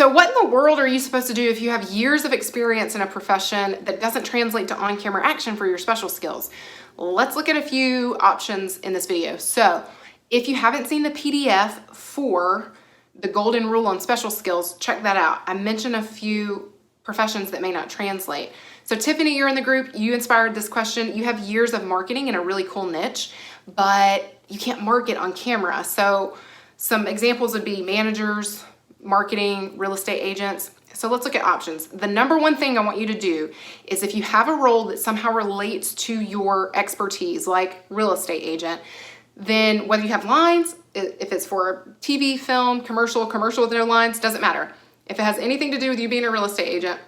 So what in the world are you supposed to do if you have years of experience in a profession that doesn't translate to on-camera action for your special skills? Let's look at a few options in this video. So if you haven't seen the PDF for the golden rule on special skills, check that out. I mentioned a few professions that may not translate. So Tiffany, you're in the group, you inspired this question. You have years of marketing in a really cool niche, but you can't market on camera. So some examples would be managers, marketing, real estate agents. So let's look at options. The number one thing I want you to do is if you have a role that somehow relates to your expertise, like real estate agent, then whether you have lines, if it's for TV, film, commercial with no lines, doesn't matter. If it has anything to do with you being a real estate agent,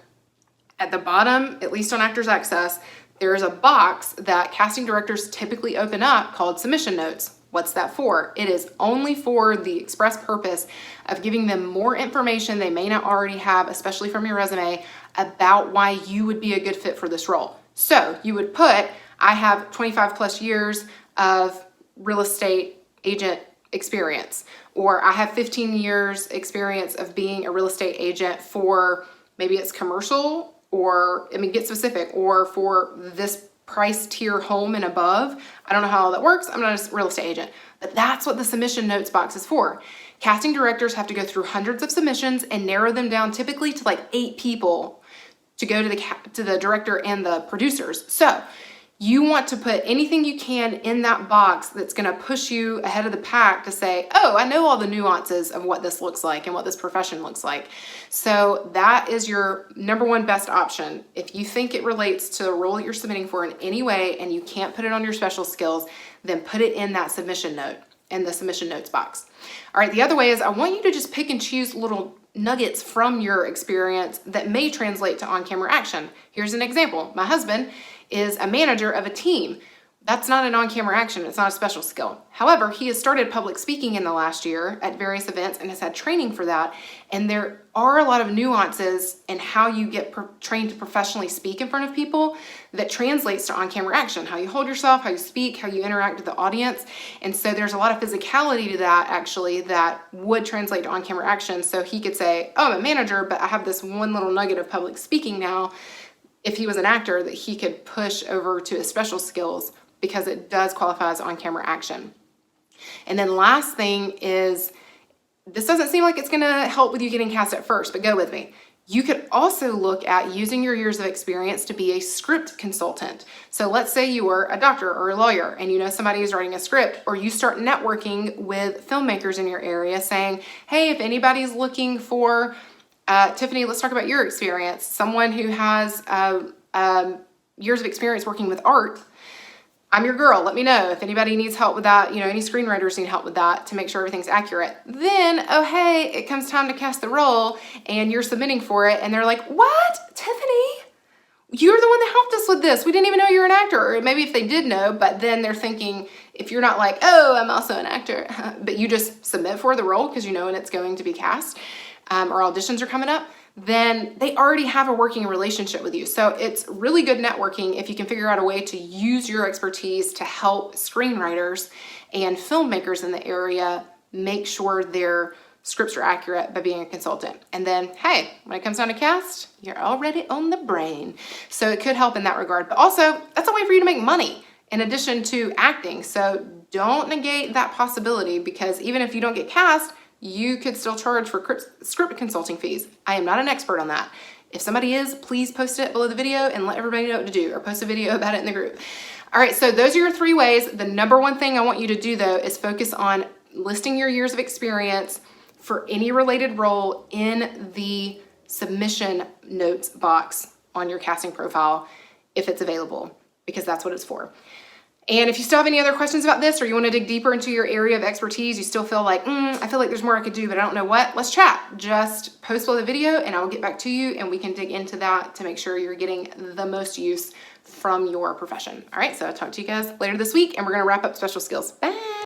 at the bottom, at least on Actors Access, there's a box that casting directors typically open up called submission notes. What's that for? It is only for the express purpose of giving them more information they may not already have, especially from your resume, about why you would be a good fit for this role. So you would put, I have 25 plus years of real estate agent experience, or I have 15 years experience of being a real estate agent for, maybe it's commercial, or get specific, or for this price tier home and above. I don't know how all that works. I'm not a real estate agent, but that's what the submission notes box is for. Casting directors have to go through hundreds of submissions and narrow them down typically to like 8 people to go to the director and the producers. So you want to put anything you can in that box that's going to push you ahead of the pack to say, oh, I know all the nuances of what this looks like and what this profession looks like. So that is your number one best option. If you think it relates to the role that you're submitting for in any way and you can't put it on your special skills, then put it in that submission note, in the submission notes box. All right, the other way is I want you to just pick and choose little nuggets from your experience that may translate to on-camera action. Here's an example. My husband is a manager of a team. That's not an on-camera action. It's not a special skill. However, he has started public speaking in the last year at various events and has had training for that. And there are a lot of nuances in how you get trained to professionally speak in front of people that translates to on-camera action, how you hold yourself, how you speak, how you interact with the audience. And so there's a lot of physicality to that actually that would translate to on-camera action. So he could say, oh, I'm a manager, but I have this one little nugget of public speaking now. If he was an actor, that he could push over to his special skills because it does qualify as on-camera action. And then last thing is, this doesn't seem like it's gonna help with you getting cast at first, but go with me. You could also look at using your years of experience to be a script consultant. So let's say you are a doctor or a lawyer and you know somebody is writing a script, or you start networking with filmmakers in your area saying, hey, if anybody's looking for Tiffany, let's talk about your experience. Someone who has years of experience working with art, I'm your girl. Let me know if anybody needs help with that, any screenwriters need help with that to make sure everything's accurate. Then, oh, hey, it comes time to cast the role and you're submitting for it. And they're like, what? Tiffany, you're the one that helped us with this. We didn't even know you were an actor. Or maybe if they did know, but then they're thinking, if you're not like, oh, I'm also an actor, but you just submit for the role because you know when it's going to be cast, or auditions are coming up, then they already have a working relationship with you. So it's really good networking if you can figure out a way to use your expertise to help screenwriters and filmmakers in the area make sure their scripts are accurate by being a consultant. And then, hey, when it comes down to cast, you're already on the brain. So it could help in that regard. But also, that's a way for you to make money in addition to acting. So don't negate that possibility, because even if you don't get cast, you could still charge for script consulting fees. I am not an expert on that. If somebody is, please post it below the video and let everybody know what to do, or post a video about it in the group. All right, so those are your 3 ways. The number one thing I want you to do though is focus on listing your years of experience for any related role in the submission notes box on your casting profile if it's available, because that's what it's for. And if you still have any other questions about this, or you want to dig deeper into your area of expertise, you still feel like, I feel like there's more I could do, but I don't know what, let's chat. Just post below the video and I will get back to you and we can dig into that to make sure you're getting the most use from your profession. All right, so I'll talk to you guys later this week and we're going to wrap up special skills. Bye.